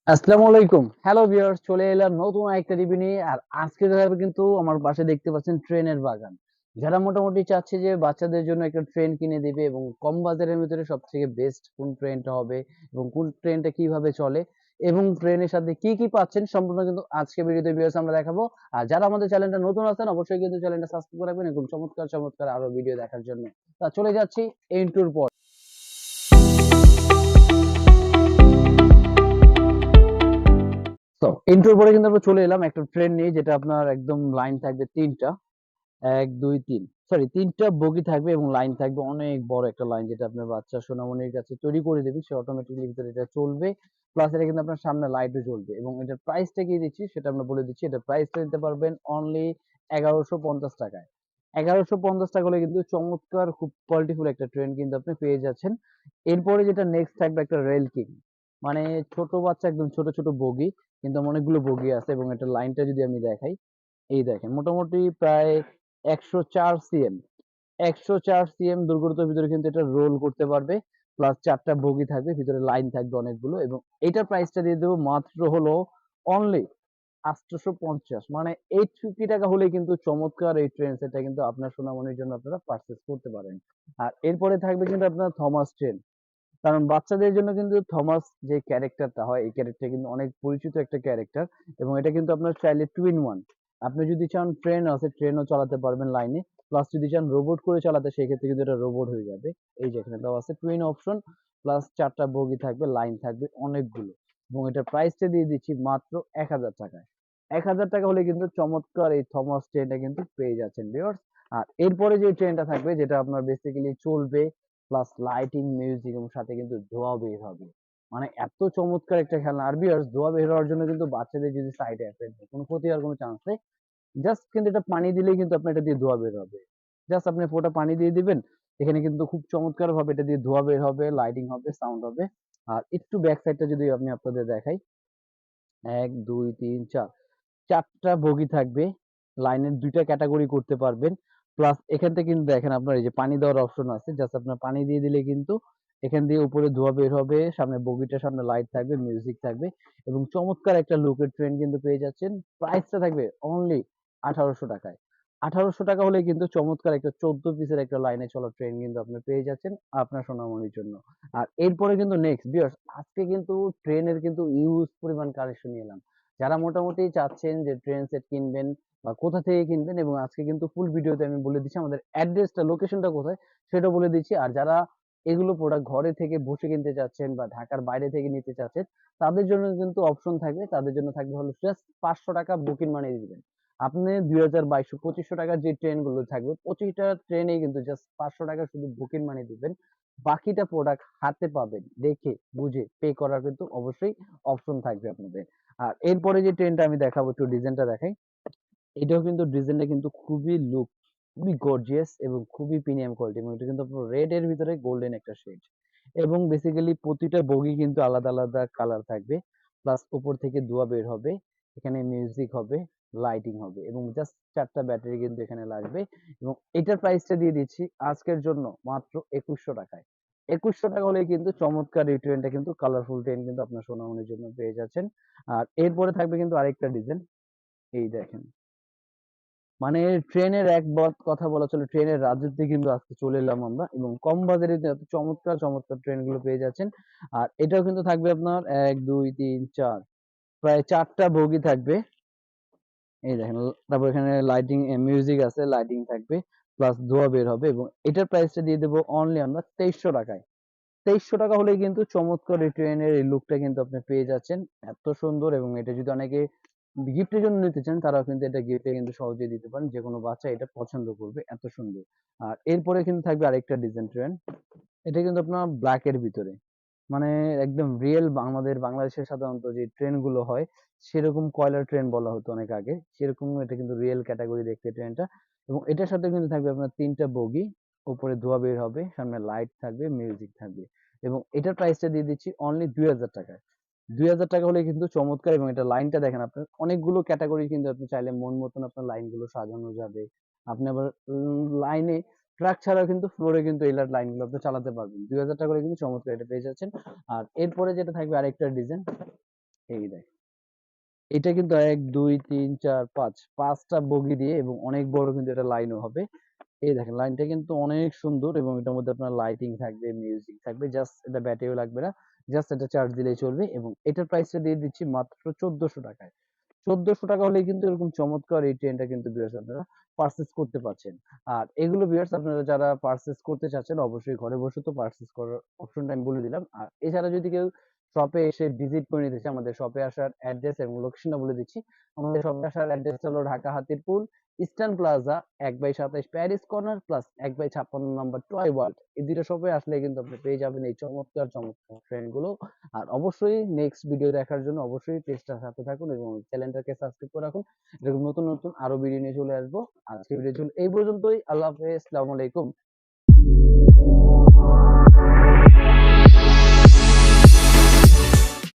আসসালামু আলাইকুম। Hello viewers, চলে এলাম নতুন একটা রিভিউ নিয়ে। আর আজকে দেখাবো কিন্তু আমার পাশে দেখতে পাচ্ছেন ট্রেনের বাগান। যারা মোটামুটি চাচ্ছে যে বাচ্চাদের জন্য একটা ট্রেন কিনে দিবে এবং কম বাজারের ভিতরে সবথেকে বেস্ট কোন ট্রেনটা হবে এবং কোন ট্রেনটা কিভাবে চলে এবং ট্রেনের সাথে কি কি পাচ্ছেন সম্পূর্ণ কিন্তু আজকে ভিডিওতে ভিউয়ার্স আমরা দেখাবো। আর যারা আমাদের চ্যানেলটা নতুন আছেন অবশ্যই কিন্তু চ্যানেলটা সাবস্ক্রাইব করে রাখবেন এরকম চমৎকার চমৎকার আরো ভিডিও দেখার জন্য। তা চলে যাচ্ছি ইন্ট্রোর পর। তো ইন্ট্রোর পরে কিন্তু আমরা চলে এলাম একটা ট্রেন নিয়ে, যেটা আপনার একদম লাইন থাকবে তিনটা, ১, ২, ৩। সরি, ৩ টা বগি থাকবে এবং লাইন থাকবে অনেক বড় একটা লাইন, যেটা আপনার বাচ্চা সোনামণির কাছে তৈরি করে দিবেন। সে অটোমেটিক্যালি ভিতরে এটা চলবে। প্লাস এটা কিন্তু আপনার সামনে লাইটও জ্বলবে এবং এটার প্রাইসটা কি দিচ্ছি সেটা আমরা বলে দিচ্ছি। এটার প্রাইসটা দিতে পারবেন অনলি ৳১১৫০ ৳১১৫০ হলে কিন্তু চমৎকার খুব কোয়ালিটিফুল একটা ট্রেন কিন্তু আপনি পেয়ে যাচ্ছেন। এরপরে যেটা নেক্সট থাকবে একটা রেল কিং। মানে ছোট বাচ্চা একদম ছোট, ছোট বগি কিন্তু অনেকগুলো বগি আছে এবং এটার লাইনটা যদি আমি দেখাই, এই দেখেন মোটামুটি প্রায় ১০৪ সিএম ১০৪ সিএম দৈর্ঘ্যতার ভিতরে কিন্তু এটা রোল করতে পারবে। প্লাস ৪ টা বগি থাকবে, ভিতরে লাইন থাকবে অনেকগুলো এবং এটার প্রাইসটা দিয়ে দেব মাত্র হলো অনলি ৳৮৫০। মানে ৳850 হলেই কিন্তু চমৎকার এই ট্রেন সেটটা কিন্তু আপনার সোনামণির জন্য আপনারা পারচেজ করতে পারেন। আর এরপরে থাকবে কিন্তু আপনার থমাস ট্রেন। কারণ বাচ্চাদের জন্য কিন্তু থমাস যে ক্যারেক্টারটা হয়, এই ক্যারেক্টার কিন্তু অনেক পরিচিত একটা ক্যারেক্টার এবং এটা কিন্তু আপনার চাইলে টু ইন ওয়ান। আপনি যদি চান ট্রেন আছে, ট্রেনও চালাতে পারবেন লাইনে। প্লাস যদি চান রোবট করে চালাতে, সেক্ষেত্রে কিন্তু এটা রোবট হয়ে যাবে। এই যে এখানে দেওয়া আছে টুইন অপশন, প্লাস ৪ টা বগি থাকবে, লাইন থাকবে অনেকগুলো এবং এটার প্রাইসটা দিয়ে দিচ্ছি মাত্র ৳১,০০০ ৳১,০০০ হলে কিন্তু চমৎকার এই থমাস ট্রেনটা কিন্তু পেয়ে যাচ্ছেন ভিউয়ার্স। আর এরপরে যে ট্রেনটা থাকবে, যেটা আপনার বেসিক্যালি চলবে, প্লাস লাইটিং, মিউজিক এবং সাথে কিন্তু ধোঁয়া বের হবে। মানে এত চমৎকার একটা খেলনা। আর ভিউয়ার্স, ধোঁয়া বের হওয়ার জন্য কিন্তু বাচ্চাদের যদি সাইড এফেক্ট হয়, কোনো ক্ষতি হওয়ার কোনো চান্স নেই। জাস্ট কিন্তু এটা পানি দিলেই কিন্তু আপনার এটা দিয়ে ধোঁয়া বের হবে। জাস্ট আপনি ফোঁটা পানি দিয়ে দিবেন। এখানে কিন্তু খুব চমৎকারভাবে এটা দিয়ে ধোঁয়া বের হবে, লাইটিং হবে, সাউন্ড হবে। আর একটু ব্যাক সাইডটা যদি আমি আপনাদের দেখাই, ১, ২, ৩, ৪ ৪ টা বগি থাকবে। লাইনের ২ টা ক্যাটেগরি করতে পারবেন। প্লাস এখান থেকে কিন্তু দেখেন আপনার এই যে পানি দেওয়ার অপশন আছে। জাস্ট আপনার পানি দিয়ে দিলে কিন্তু এখান দিয়ে উপরে ধোঁয়া বের হবে। সামনে বগিটার সামনে লাইট থাকবে, মিউজিক থাকবে এবং চমৎকার একটা লুকের ট্রেন কিন্তু পেয়ে যাচ্ছেন। প্রাইসটা থাকবে অনলি ৳১৮০০ য়। ৳১৮০০ হলেই কিন্তু চমৎকার একটা ১৪ পিসের একটা লাইনে চলা ট্রেন কিন্তু আপনি পেয়ে যাচ্ছেন আপনার সোনামণির জন্য। আর এরপরে কিন্তু নেক্সট ভিউয়ার্স, আজকে কিন্তু ট্রেনের কিন্তু হিউজ পরিমাণ কালেকশন নিয়ে এলাম। যারা মোটামুটি চাচ্ছেন যে ট্রেন সেট কিনবেন বা কোথা থেকে কিনবেন, এবং আজকে কিন্তু ফুল ভিডিওতে আমি বলে দিচ্ছি আমাদের অ্যাড্রেসটা, লোকেশনটা কোথায় সেটা বলে দিচ্ছি। আর যারা এগুলো প্রোডাক্ট ঘরে থেকে বসে কিনতে চাচ্ছেন বা ঢাকার বাইরে থেকে নিতে চাচ্ছেন, তাদের জন্য কিন্তু অপশন থাকবে। তাদের জন্য থাকবে হলো জাস্ট ৳৫০০ বুকিং মানি দিবেন। আপনি ২,২০০, ৳২৫০ যে ট্রেন গুলো থাকবে, প্রতিটা ট্রেনেই কিন্তু জাস্ট ৳৫০০ শুধু বুকিং মানি দিবেন। বাকিটা প্রোডাক্ট হাতে পাবেন, দেখে বুঝে পে করার কিন্তু অবশ্যই অপশন থাকবে আপনাদের। আর এরপরে যে ট্রেনটা আমি দেখাবো, একটু ডিজাইনটা দেখাই। এটাও কিন্তু ডিজাইনটা কিন্তু খুবই খুবই গর্জিয়াস এবং খুবই প্রিমিয়াম কোয়ালিটি এবং এটা কিন্তু আপনার রেড এর ভিতরে গোল্ডেন একটা শেড এবং বেসিক্যালি প্রতিটা বগি কিন্তু আলাদা আলাদা কালার থাকবে। প্লাস উপর থেকে ধোঁয়া বের হবে, এখানে মিউজিক হবে, লাইটিং হবে এবং জাস্ট ৪ টা ব্যাটারি কিন্তু এখানে লাগবে এবং এটার প্রাইসটা দিয়ে দিচ্ছি আজকের জন্য মাত্র ৳২১০০ য়। ৳২১০০ হলেই কিন্তু চমৎকার এই ট্রেনটা কিন্তু কালারফুল ট্রেন কিন্তু আপনার সোনামণির জন্য পেয়ে যাচ্ছেন। আর এরপরে থাকবে কিন্তু আরেকটা ডিজাইন, এই দেখেন। মানে ট্রেনের কথা বলা চলে, ট্রেনের রাজত্বে কিন্তু আজকে চলে এলাম আমরা এবং কম বাজারে এত চমৎকার চমৎকার ট্রেন গুলো পেয়ে যাচ্ছেন। আর এটাও কিন্তু থাকবে আপনার ১, ২, ৩, ৪ প্রায় ৪ টা বগি থাকবে। এই দেখেন, তারপর এখানে লাইটিং মিউজিক আছে, লাইটিং থাকবে, প্লাস ধোঁয়া বের হবে এবং এটার প্রাইসটা দিয়ে দেব অনলি আমরা ৳২৩০০ য়। ৳২৩০০ হলেই কিন্তু চমৎকার এই ট্রেনের এই লুকটা কিন্তু আপনি পেয়ে যাচ্ছেন। এত সুন্দর এবং এটা যদি অনেকে গিফটের জন্য নিতে চান, তারাও কিন্তু এটা গিফটে কিন্তু সহজেই দিতে পারেন। যেকোনো বাচ্চা এটা পছন্দ করবে, এত সুন্দর। আর এরপরে কিন্তু থাকবে আরেকটা ডিজাইন ট্রেন। এটা কিন্তু আপনার ব্লাক এর ভিতরে। মানে একদম রিয়েল আমাদের বাংলাদেশে সাধারণত যে ট্রেন গুলো হয়, সেরকম কয়লার ট্রেন বলা হতো অনেক আগে। সেরকম এটা কিন্তু রিয়েল ক্যাটেগরি দেখতে ট্রেনটা এবং এটার সাথে কিন্তু থাকবে আপনার ৩ টা বগি, উপরে ধোঁয়া বের হবে, সামনে লাইট থাকবে, মিউজিক থাকবে এবং এটার প্রাইসটা দিয়ে দিচ্ছি অনলি ৳২,০০০ য়। ৳২,০০০ হলেই কিন্তু চমৎকার এবং এটা লাইনটা দেখেন আপনার অনেকগুলো ক্যাটেগরি কিন্তু আপনি চাইলে মন মতন আপনার লাইনগুলো সাজানো যাবে। আপনি আবার লাইনে ট্রাক ছাড়াও কিন্তু ফ্লোরে কিন্তু এই লাইনগুলো আপনি চালাতে পারবেন। ৳২,০০০ করে কিন্তু চমৎকার এটা পেয়ে যাচ্ছেন। আর এরপরে যেটা থাকবে আরেকটা ডিজাইন, এই দেখেন। এটা কিন্তু ১, ২, ৩, ৪, ৫ ৫ টা বগি দিয়ে এবং অনেক বড় কিন্তু এটা লাইনও হবে। এই দেখেন লাইনটা কিন্তু অনেক সুন্দর এবং এটার মধ্যে আপনার লাইটিং থাকবে, মিউজিক থাকবে। জাস্ট এটা ব্যাটারিও লাগবে না। জাস্ট এটা চার্জ দিলেই চলবে এবং এটার প্রাইসটা দিয়ে দিচ্ছি মাত্র ৳১৪০০ য়। ৳১৪০০ হলেই কিন্তু এরকম চমৎকার এই ট্রেনটা কিন্তু ভিউয়ার্স আপনারা পারচেজ করতে পারছেন। আর এগুলো ভিউয়ার্স আপনারা যারা পারচেজ করতে চাচ্ছেন অবশ্যই ঘরে বসে তো পারচেজ করার অপশনটা আমি বলে দিলাম। আর এছাড়া যদি কেউ শপে এসে ভিজিট করে নিতে চায় আমাদের শপে আসার অ্যাড্রেস এবং লোকেশনটা বলে দিচ্ছি। আমাদের শপে আসার অ্যাড্রেসটা হলো ঢাকা হাতিরপুল ইস্টার্ন প্লাজা ১/২৭ প্যারিস কর্নার প্লাস ১/৫৬ নাম্বার টয় ওয়ার্ল্ড। এই ২ টা শপে আসলে কিন্তু আপনি পেয়ে যাবেন এই চমৎকার, চমৎকার ট্রেন্ড গুলো। আর অবশ্যই নেক্সট ভিডিও দেখার জন্য অবশ্যই পেজটার সাথে থাকুন এবং চ্যানেলটাকে সাবস্ক্রাইব করে রাখুন। এরকম নতুন, নতুন আরো ভিডিও নিয়ে চলে আসবো। আজকের ভিডিও এই পর্যন্তই। আল্লাহ হাফেজ। আসসালামু আলাইকুম।